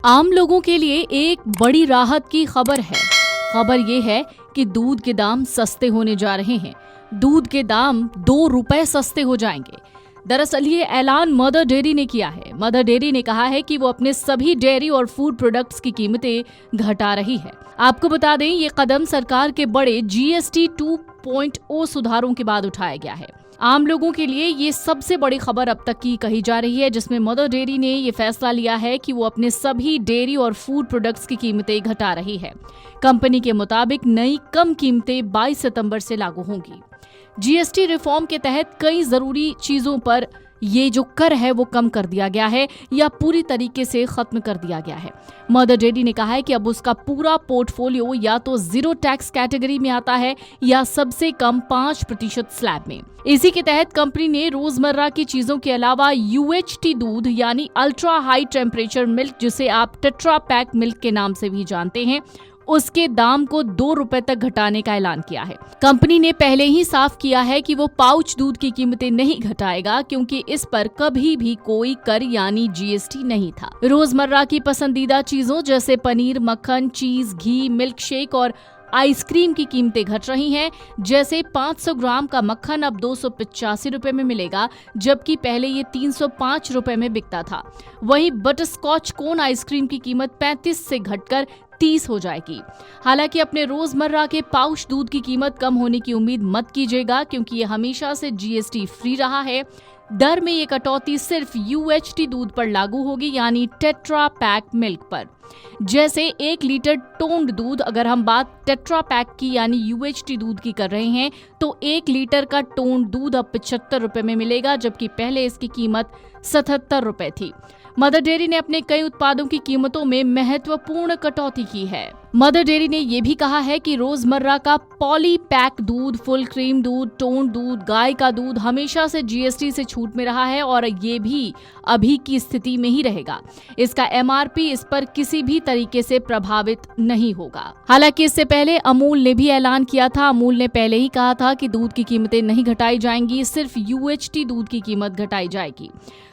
आम लोगों के लिए एक बड़ी राहत की खबर है। खबर ये है कि दूध के दाम सस्ते होने जा रहे हैं। दूध के दाम 2 रुपए सस्ते हो जाएंगे। दरअसल ये ऐलान मदर डेयरी ने किया है। मदर डेयरी ने कहा है कि वो अपने सभी डेयरी और फूड प्रोडक्ट्स की कीमतें घटा रही है। आपको बता दें, ये कदम सरकार के बड़े GST 2.0 सुधारों के बाद उठाया गया है। आम लोगों के लिए ये सबसे बड़ी खबर अब तक की कही जा रही है, जिसमें मदर डेयरी ने ये फैसला लिया है कि वो अपने सभी डेयरी और फूड प्रोडक्ट्स की कीमतें घटा रही है। कंपनी के मुताबिक नई कम कीमतें 22 सितंबर से लागू होंगी। GST रिफॉर्म के तहत कई जरूरी चीजों पर ये जो कर है वो कम कर दिया गया है या पूरी तरीके से खत्म कर दिया गया है। मदर डेयरी ने कहा है कि अब उसका पूरा पोर्टफोलियो या तो जीरो टैक्स कैटेगरी में आता है या सबसे कम 5% स्लैब में। इसी के तहत कंपनी ने रोजमर्रा की चीजों के अलावा UHT दूध यानी अल्ट्रा हाई टेम्परेचर मिल्क, जिसे आप टेट्रा पैक मिल्क के नाम से भी जानते हैं, उसके दाम को 2 रुपए तक घटाने का ऐलान किया है। कंपनी ने पहले ही साफ किया है कि वो पाउच दूध की कीमतें नहीं घटाएगा, क्योंकि इस पर कभी भी कोई कर यानी GST नहीं था। रोजमर्रा की पसंदीदा चीजों जैसे पनीर, मक्खन, चीज, घी, मिल्क शेक और आइसक्रीम की कीमतें घट रही हैं। जैसे 500 ग्राम का मक्खन अब 285 रुपए में मिलेगा, जबकि पहले ये 305 रुपए में बिकता था। वहीं बटरस्कॉच कोन आइसक्रीम की कीमत 35 से घटकर 30 हो जाएगी। हालांकि अपने रोजमर्रा के पाउच दूध की कीमत कम होने की उम्मीद मत कीजिएगा, क्योंकि ये हमेशा से GST फ्री रहा है। दर में ये कटौती सिर्फ UHT दूध पर लागू होगी, यानी टेट्रा पैक मिल्क पर। जैसे 1 लीटर टोन्ड दूध, अगर हम बात टेट्रा पैक की यानी UHT दूध की कर रहे हैं, तो 1 लीटर का टोन्ड दूध अब 75 रुपए में मिलेगा, जबकि पहले इसकी कीमत 77 रुपए थी। मदर डेयरी ने अपने कई उत्पादों की कीमतों में महत्वपूर्ण कटौती की है। मदर डेयरी ने यह भी कहा है कि रोजमर्रा का पॉली पैक दूध, फुल क्रीम दूध, टोन दूध, गाय का दूध हमेशा से GST से छूट में रहा है और ये भी अभी की स्थिति में ही रहेगा। इसका MRP इस पर किसी भी तरीके से प्रभावित नहीं होगा। हालांकि इससे पहले अमूल ने भी ऐलान किया था। अमूल ने पहले ही कहा था कि दूध की कीमतें नहीं घटाई जाएंगी, सिर्फ UHT दूध की कीमत घटाई जाएगी।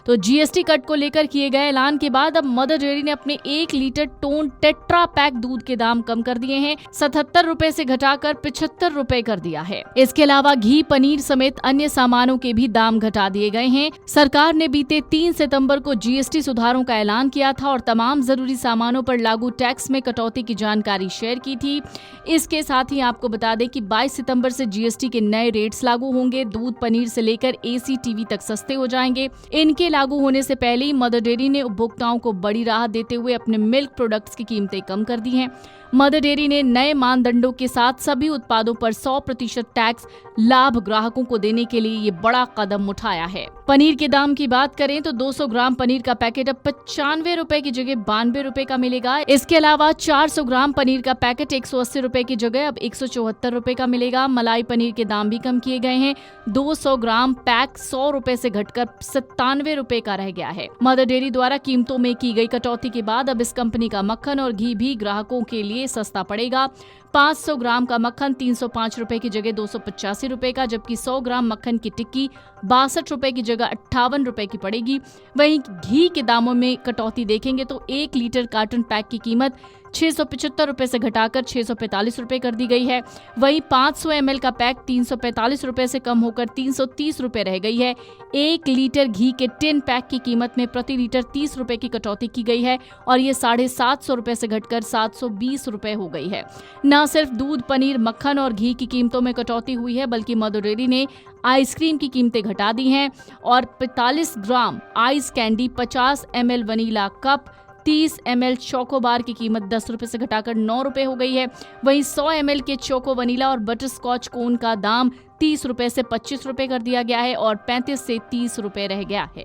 तो GST कट को लेकर किए गए ऐलान के बाद अब मदर डेयरी ने अपने 1 लीटर टोन टेट्रा पैक दूध के दाम कम कर दिए हैं। 77 रुपए से घटाकर 75 रुपए कर दिया है। इसके अलावा घी, पनीर समेत अन्य सामानों के भी दाम घटा दिए गए हैं। सरकार ने बीते 3 सितंबर को GST सुधारों का ऐलान किया था और तमाम जरूरी सामानों पर लागू टैक्स में कटौती की जानकारी शेयर की थी। इसके साथ ही आपको बता दें कि 22 सितंबर से GST के नए रेट्स लागू होंगे। दूध, पनीर से लेकर AC, TV तक सस्ते हो जाएंगे। इनके लागू होने से पहले ही मदर डेयरी ने उपभोक्ताओं को बड़ी राहत देते हुए अपने मिल्क प्रोडक्ट्स की कीमतें कम कर दी हैं। मदर डेयरी ने नए मानदंडों के साथ सभी उत्पादों पर 100% टैक्स लाभ ग्राहकों को देने के लिए ये बड़ा कदम उठाया है। पनीर के दाम की बात करें तो 200 ग्राम पनीर का पैकेट अब 95 रुपए की जगह 92 रुपए का मिलेगा। इसके अलावा 400 ग्राम पनीर का पैकेट 180 रुपए की जगह अब 174 रुपए का मिलेगा। मलाई पनीर के दाम भी कम किए गए हैं। 200 ग्राम पैक 100 रुपए से घटकर 97 रुपए का रह गया है। मदर डेयरी द्वारा कीमतों में की गई कटौती के बाद अब इस कंपनी का मक्खन और घी भी ग्राहकों के लिए सस्ता पड़ेगा। 500 ग्राम का मक्खन 305 रुपए की जगह 285 रुपए का, जबकि 100 ग्राम मक्खन की टिक्की 62 रुपए की जगह 58 रुपए की पड़ेगी। वहीं घी के दामों में कटौती देखेंगे तो 1 लीटर कार्टन पैक की कीमत 675 रुपए से घटाकर 645 रुपए कर दी गई है। वहीं 500 ml का पैक 345 रुपए से कम होकर 330 रुपए रह गई है। 1 लीटर घी के टिन पैक की कीमत में प्रति लीटर 30 रुपए की कटौती की गई है और ये 750 रुपए से घटकर 720 रुपए हो गई है। न सिर्फ दूध, पनीर, मक्खन और घी की कीमतों में कटौती हुई है, बल्कि मदर डेयरी ने आइसक्रीम की कीमतें घटा दी हैं और 45 gram ice candy, 50 ml vanilla cup, 30 ml chocobar की कीमत 10 रुपए से घटाकर 9 रुपए हो गई है। वहीं 100 ml के चोको वनीला और बटरस्कॉच कोन का दाम 30 रुपए से 25 रुपए कर दिया गया है और 35 से 30 रुपए रह गया है।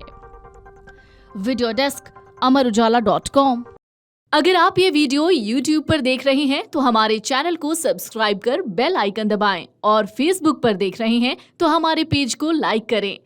Video desk amarujala.com। अगर आप ये वीडियो YouTube पर देख रहे हैं तो हमारे चैनल को सब्सक्राइब कर बेल आइकन दबाएं और Facebook पर देख रहे हैं तो हमारे पेज को लाइक करें।